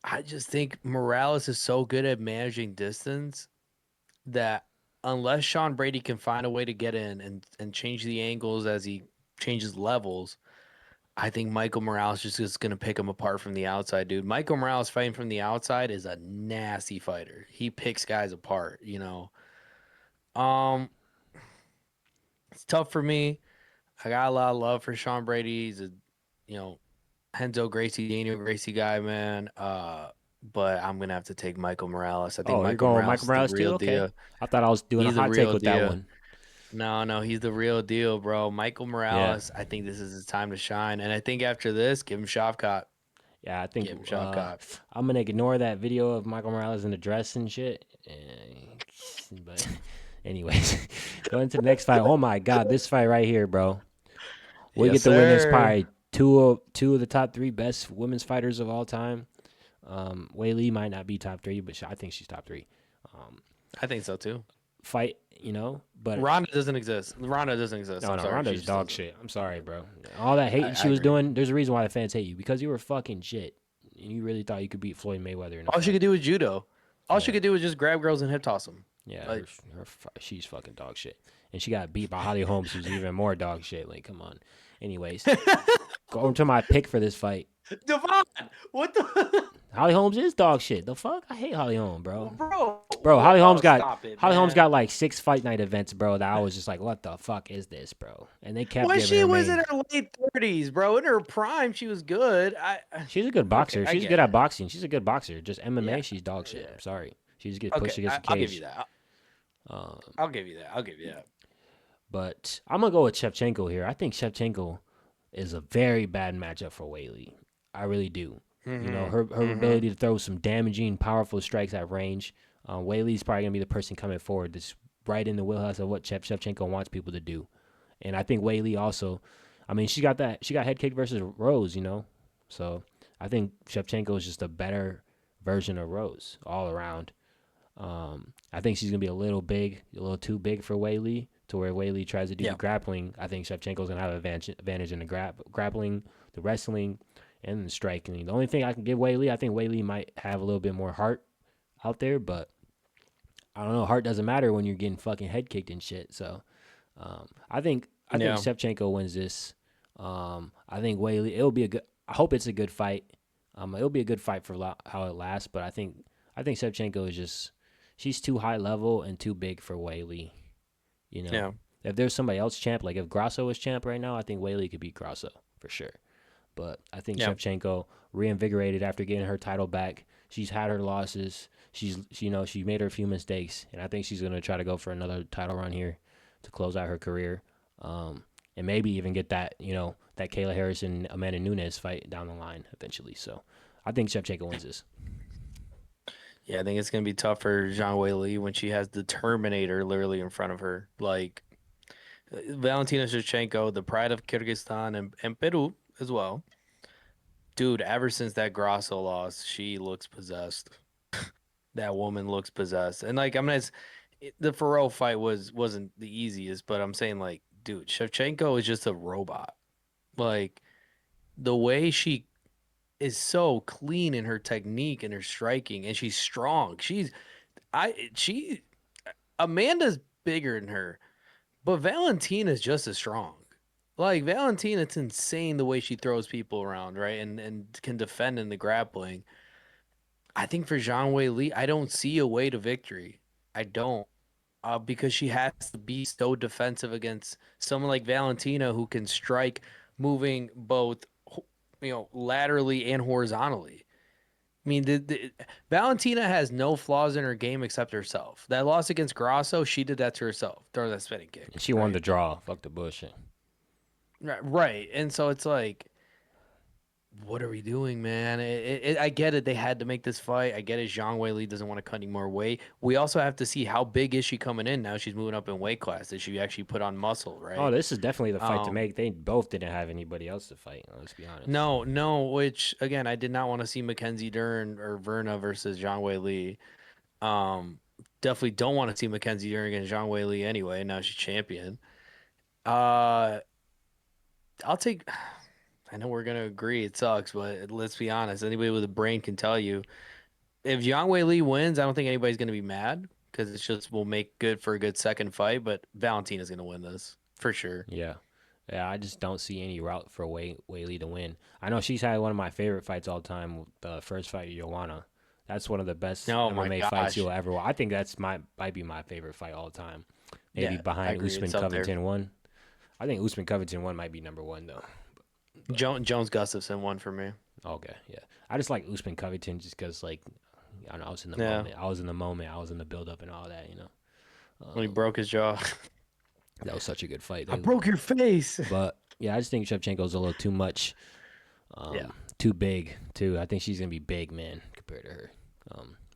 I just think Morales is so good at managing distance that unless Sean Brady can find a way to get in and change the angles as he changes levels, I think Michael Morales just is going to pick him apart from the outside, dude. Michael Morales fighting from the outside is a nasty fighter. He picks guys apart. Um, it's tough for me. I got a lot of love for Sean Brady. He's a, you know, Henzo Gracie, Daniel Gracie guy, man. But I'm gonna have to take Michael Morales. I think Oh, you're Michael going with Morales Michael is the Morales too? real Okay. deal. I thought I was doing a He's the hot take real with that deal. one. No, he's the real deal, bro. Michael Yeah. Morales, I think this is his time to shine. And I think after this, give him Yeah, I think Give him Shavkat. I'm gonna ignore that video of Michael Morales in the dress and shit, But anyways, going to the next fight. Oh my God, this fight right here, bro. We Yes, get to witness sir. probably two of the top 3 best women's fighters of all time. Wei Li might not be top 3, but I think she's top 3. I think so too. Fight, but Ronda doesn't exist. Ronda doesn't exist. no, I'm sorry. Ronda's just dog doesn't. shit. I'm sorry, bro. All that hating she I was agree. doing, there's a reason why the fans hate you, because you were fucking shit. And you really thought you could beat Floyd Mayweather in a All fight. she could do was judo. All she Yeah. could do was just grab girls and hip toss them. Yeah, Like- she's fucking dog shit. And she got beat by Holly Holmes, who's even more dog shit. Like, come on. Anyways, going to my pick for this fight. Devon, what the Holly Holmes is dog shit. The fuck? I hate Holly Holmes, bro. bro? Holly Holmes got stop it, Holly Holmes man. got like 6 fight night events, bro. That I was just like, what the fuck is this, bro? And they kept When giving she her was main. in her late 30s, bro, in her prime, she was good. She's a good boxer. Okay, I She's get good it. at boxing. She's a good boxer. Just MMA, Yeah. she's dog shit. Yeah. I'm sorry. She just gets pushed Okay, against the I'll cage. give you that. Um, I'll give you that. I'll give you that. But I'm gonna go with Shevchenko here. I think Shevchenko is a very bad matchup for Whaley. I really do. You know, her ability to throw some damaging, powerful strikes at range. Whaley's probably gonna be the person coming forward that's right in the wheelhouse of what Shevchenko wants people to do. And I think Whaley also, I mean, she got head kick versus Rose, So I think Shevchenko is just a better version of Rose all around. I think she's gonna be a little too big for Whaley, to where Whaley tries to do the grappling. I think Shevchenko's gonna have advantage in the grappling, the wrestling, and the striking. The only thing I can give Whaley, I think Whaley might have a little bit more heart out there, but I don't know. Heart doesn't matter when you're getting fucking head kicked and shit. So I think Shevchenko wins this. I think Whaley. It'll be a good. I hope it's a good fight. It'll be a good fight for how it lasts, but I think Shevchenko is just, she's too high level and too big for Whaley. If there's somebody else champ, like if Grasso is champ right now, I think Whaley could beat Grasso for sure. But I think Shevchenko, reinvigorated after getting her title back. She's had her losses. She made her few mistakes, and I think she's gonna try to go for another title run here to close out her career, and maybe even get that that Kayla Harrison Amanda Nunes fight down the line eventually. So I think Shevchenko wins this. Yeah, I think it's gonna be tough for Zhang Weili when she has the Terminator literally in front of her. Like Valentina Shevchenko, the pride of Kyrgyzstan and Peru as well. Dude, ever since that Grasso loss, she looks possessed. That woman looks possessed. And like the Ferro fight wasn't the easiest, but I'm saying like, dude, Shevchenko is just a robot. Like the way she is so clean in her technique and her striking, and she's strong. Amanda's bigger than her, but Valentina's just as strong. Like Valentina, it's insane the way she throws people around, right? And can defend in the grappling. I think for Zhang Weili, I don't see a way to victory. I don't. Because she has to be so defensive against someone like Valentina who can strike moving both laterally and horizontally. I mean, Valentina has no flaws in her game except herself. That loss against Grasso, she did that to herself. Throw that spinning kick. And she won the draw. Fuck the bullshit. Right. And so it's like, what are we doing, man? I get it. They had to make this fight. I get it. Zhang Weili doesn't want to cut any more weight. We also have to see how big is she coming in now. She's moving up in weight class. Did she actually put on muscle, right? Oh, this is definitely the fight to make. They both didn't have anybody else to fight. Let's be honest. No. Which again, I did not want to see Mackenzie Dern or Verna versus Zhang Weili. Definitely don't want to see Mackenzie Dern against Zhang Weili anyway. Now she's champion. I'll take. I know we're gonna agree it sucks, but let's be honest. Anybody with a brain can tell you if Zhang Weili wins, I don't think anybody's gonna be mad because it's just will make good for a good second fight. But Valentina's gonna win this for sure. Yeah, I just don't see any route for Weili to win. I know she's had one of my favorite fights all time. The first fight, Joanna. That's one of the best MMA fights you'll ever watch. I think that's might be my favorite fight all time. Maybe behind Usman Covington 1. I think Usman Covington 1 might be number 1 though. Jones Gustafson won for me. Okay, yeah. I just like Usman Covington just because, like, I don't know, I was in the moment. I was in the moment. I was in the build-up and all that, When he broke his jaw. That was such a good fight. I broke your face. But, yeah, I just think Shevchenko's a little too much. Too big, too. I think she's going to be big, man, compared to her.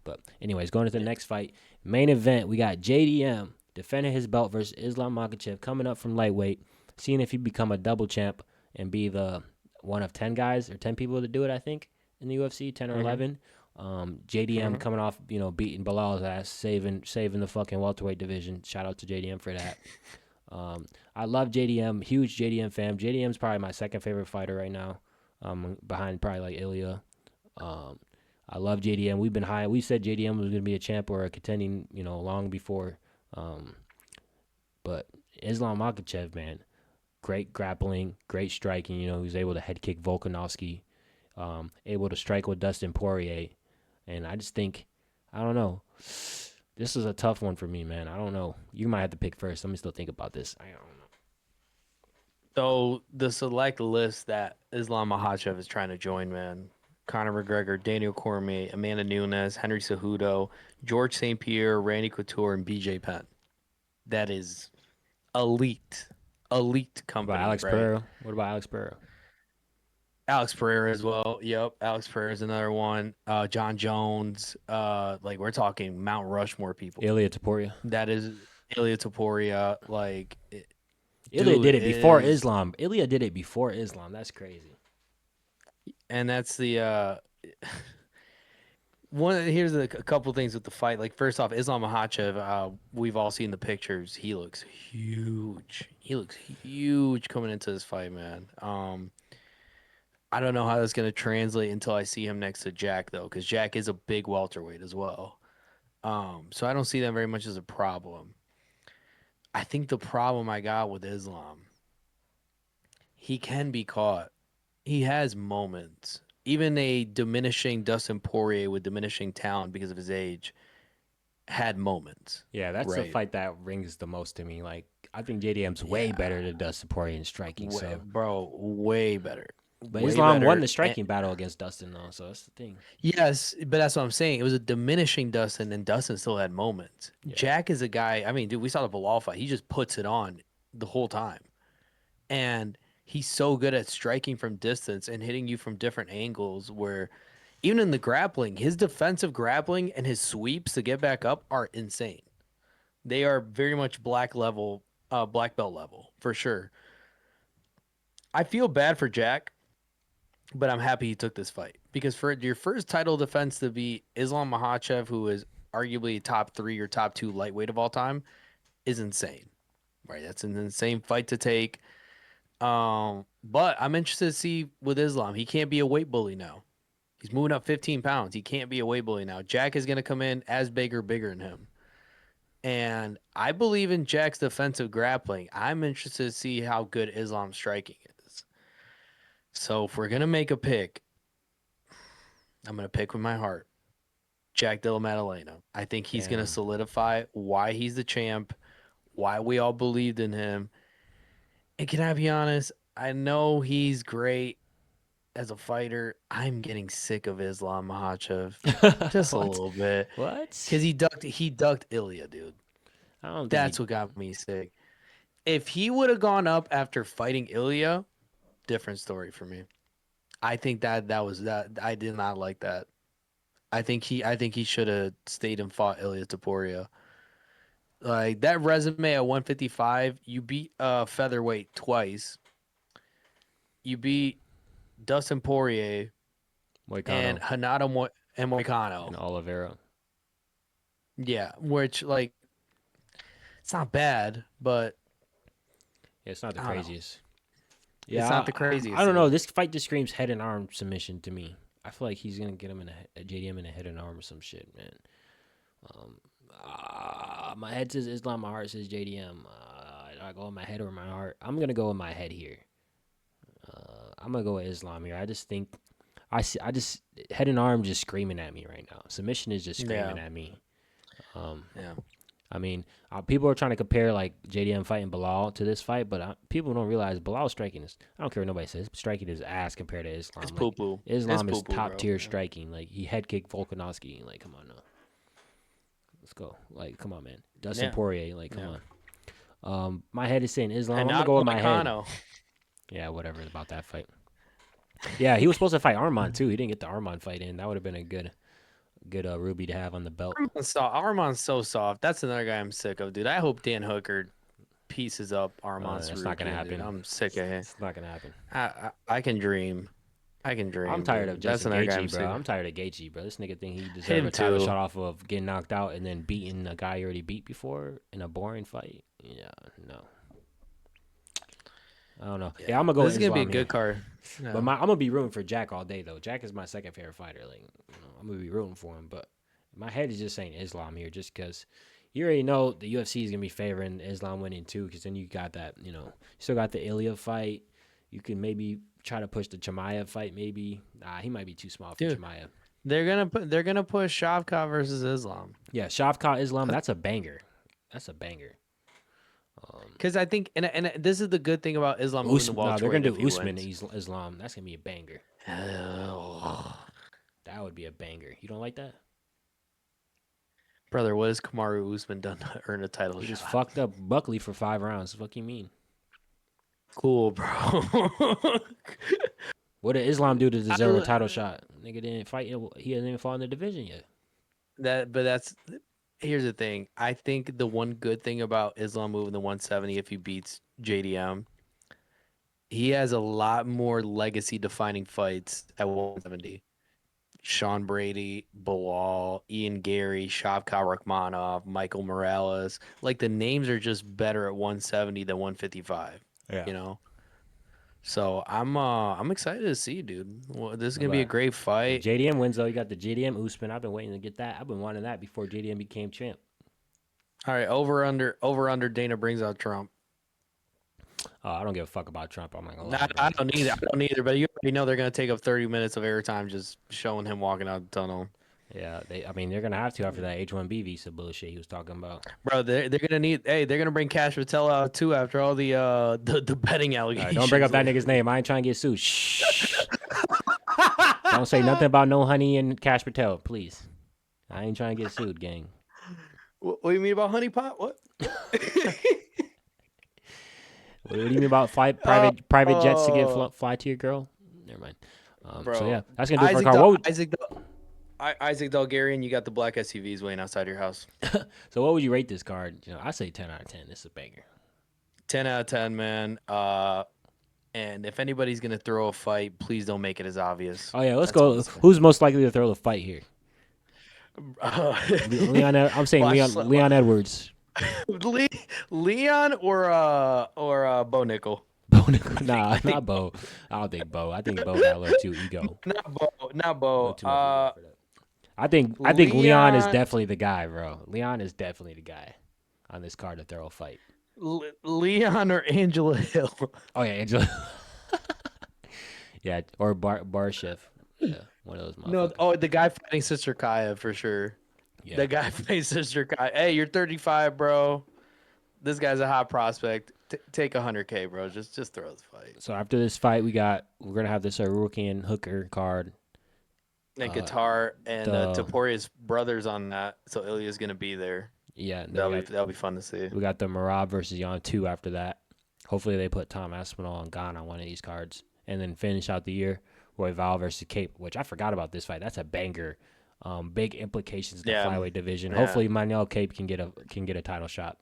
But anyways, going to the next fight. Main event, we got JDM defending his belt versus Islam Makhachev, coming up from lightweight, seeing if he become a double champ and be the one of 10 guys or 10 people to do it, I think, in the UFC, 10 or 11. JDM coming off, beating Bilal's ass, saving the fucking welterweight division. Shout out to JDM for that. I love JDM, huge JDM fan. JDM's probably my second favorite fighter right now, behind probably like Ilya. I love JDM. We've been high. We said JDM was going to be a champ or a contending, long before. But Islam Makhachev, man, great grappling, great striking. He was able to head kick Volkanovski, able to strike with Dustin Poirier. And I just think, I don't know. This is a tough one for me, man. I don't know. You might have to pick first. Let me still think about this. I don't know. So the select list that Islam Makhachev is trying to join, man. Conor McGregor, Daniel Cormier, Amanda Nunes, Henry Cejudo, George St. Pierre, Randy Couture, and BJ Penn. That is elite company. Alex right? Pereira? What about Alex Pereira? Alex Pereira as well. Yep, Alex Pereira is another one. John Jones. Like we're talking Mount Rushmore people. Ilya Topuria. That is Ilya Topuria. Ilya did it before Islam. Ilya did it before Islam. That's crazy. And that's the one. Here's a couple things with the fight. Like first off, Islam Makhachev. We've all seen the pictures. He looks huge. He looks huge coming into this fight, man. I don't know how that's going to translate until I see him next to Jack, though, because Jack is a big welterweight as well. So I don't see that very much as a problem. I think the problem I got with Islam, he can be caught. He has moments. Even a diminishing Dustin Poirier with diminishing talent because of his age had moments. Yeah, that's the fight that rings the most to me. Like, I think JDM's way better than Dustin Poirier in striking. Way better. But Islam won the striking battle against Dustin, though, so that's the thing. Yes, but that's what I'm saying. It was a diminishing Dustin, and Dustin still had moments. Yeah. Jack is a guy, I mean, dude, we saw the Bilal fight. He just puts it on the whole time. And he's so good at striking from distance and hitting you from different angles where even in the grappling, his defensive grappling and his sweeps to get back up are insane. They are very much black belt level, for sure. I feel bad for Jack, but I'm happy he took this fight because for your first title defense to be Islam Makhachev, who is arguably top 3 or top 2 lightweight of all time, is insane. Right? That's an insane fight to take. But I'm interested to see with Islam. He can't be a weight bully now. He's moving up 15 pounds. He can't be a weight bully now. Jack is going to come in as big or bigger than him. And I believe in Jack's defensive grappling. I'm interested to see how good Islam's striking is. So if we're going to make a pick, I'm going to pick with my heart. Jack Della Maddalena. I think he's going to solidify why he's the champ, why we all believed in him. And can I be honest? I know he's great as a fighter. I'm getting sick of Islam Makhachev just a little bit. What? Because he ducked Ilya, dude. That's what got me sick. If he would have gone up after fighting Ilya, different story for me. I think that was that. I did not like that. I think he should have stayed and fought Ilya Topuria. Like that resume at 155, you beat featherweight twice. You beat Dustin Poirier and Hanato and Moicano and Oliveira. Yeah, which like it's not bad, but it's not the craziest. Yeah, it's not the craziest. I don't know. This fight just screams head and arm submission to me. I feel like he's gonna get him in a JDM in a head and arm or some shit, man. My head says Islam, my heart says JDM. I go with my head or my heart. I'm gonna go with my head here. I'm gonna go with Islam here. I just think I just head and arm just screaming at me right now. Submission is just screaming at me. I mean, people are trying to compare like JDM fighting Bilal to this fight, but people don't realize Bilal striking is, I don't care what nobody says, striking his ass compared to Islam. It's poo-poo. Islam is top tier striking. Like he head kicked Volkanovski. Like come on now, let's go. Like come on man, Dustin Poirier. Like come on. My head is saying Islam. I'm gonna go with my head. Yeah, whatever about that fight. Yeah, he was supposed to fight Arman too. He didn't get the Arman fight in. That would have been a good good Ruby to have on the belt. Arman's so soft. That's another guy I'm sick of, dude. I hope Dan Hooker pieces up Arman That's not gonna Sarukian, dude. happen. I'm sick of him. It's not gonna happen. I can dream. I can I'm dream, tired of dude. That's Justin another guy I'm Gaethje, bro. sick of. I'm tired of Gaethje, bro. This nigga think he deserve Him a title too. shot off of getting knocked out and then beating a guy he already beat before in a boring fight. Yeah, no. I don't know. Yeah, I'm gonna go This is gonna be a Islam here. good card. Yeah. But I'm gonna be rooting for Jack all day though. Jack is my second favorite fighter. Like, I'm gonna be rooting for him. But my head is just saying Islam here, just because you already know the UFC is gonna be favoring Islam winning too. Because then you got that, you still got the Ilya fight. You can maybe try to push the Chimaev fight. Maybe he might be too small for Chimaev. They're gonna push Shavkat versus Islam. Yeah, Shavkat Islam. That's a banger. That's a banger. Because I think, and this is the good thing about Islam moving the welterweight. They're gonna do Usman Islam. That's gonna be a banger. That would be a banger. You don't like that? Brother, what has Kamaru Usman done to earn a title shot? He just fucked up Buckley for 5 rounds. What you mean? Cool, bro. What did Islam do to deserve a title shot? Nigga didn't fight. He hasn't even fought in the division yet. Here's the thing. I think the one good thing about Islam moving the 170 if he beats JDM, he has a lot more legacy-defining fights at 170. Sean Brady, Bilal, Ian Gary, Shavkat Rakhmonov, Michael Morales. Like, the names are just better at 170 than 155. Yeah. So I'm excited to see, dude. Well, this is gonna be a great fight. JDM wins though. You got the JDM Usman. I've been waiting to get that. I've been wanting that before JDM became champ. All right, over under. Dana brings out Trump. I don't give a fuck about Trump. I'm not gonna lie. I don't either. But you already know they're gonna take up 30 minutes of airtime just showing him walking out the tunnel. Yeah, they're gonna have to after that H-1B visa bullshit he was talking about. Bro, they're gonna need. Hey, they're gonna bring Cash Patel out too after all the betting allegations. Don't bring up that nigga's name. I ain't trying to get sued. Shh. Don't say nothing about no honey and Cash Patel, please. I ain't trying to get sued, gang. What do you mean about honey pot? What? What do you mean about private jets to get fly to your girl? Never mind. So yeah, that's gonna do it for a car. Isaac Delgarian, you got the black SUVs waiting outside your house. So what would you rate this card? I say 10 out of 10. This is a banger. 10 out of 10, man. And if anybody's gonna throw a fight, please don't make it as obvious. Oh yeah, let's go. Who's most likely to throw the fight here? Leon Edwards. Leon or Bo Nickel? Bo Nickel? Nah, not Bo. I don't think Bo. I think Bo got a little too ego. Not Bo. I think Leon is definitely the guy, bro. Leon is definitely the guy on this card to throw a fight. Leon or Angela Hill? Oh yeah, Angela. Yeah, or Barshev. Yeah, one of those motherfuckers. No, the guy fighting Sister Kaya for sure. Yeah. The guy fighting Sister Kaya. Hey, you're 35, bro. This guy's a hot prospect. Take 100K, bro. Just throw this fight. So after this fight, we're gonna have this Rookie and Hooker card. And Qatar and Taporia's brothers on that. So Ilya's gonna be there. Yeah, that'll be fun to see. We got the Marab versus Yan 2 after that. Hopefully they put Tom Aspinall and Gane on one of these cards, and then finish out the year Royval versus Cape, which I forgot about this fight. That's a banger. Big implications in the flyweight division. Yeah. Hopefully Manuel Cape can get a title shot.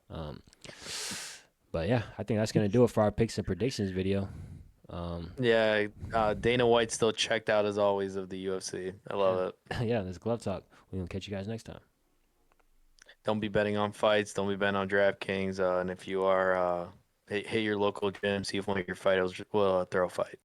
But yeah, I think that's gonna do it for our picks and predictions video. Dana White's still checked out as always of the UFC. I love it. Yeah, this Glove Talk. We're gonna catch you guys next time. Don't be betting on fights. Don't be betting on DraftKings. And if you are, hit your local gym. See if one of your fighters will throw a fight.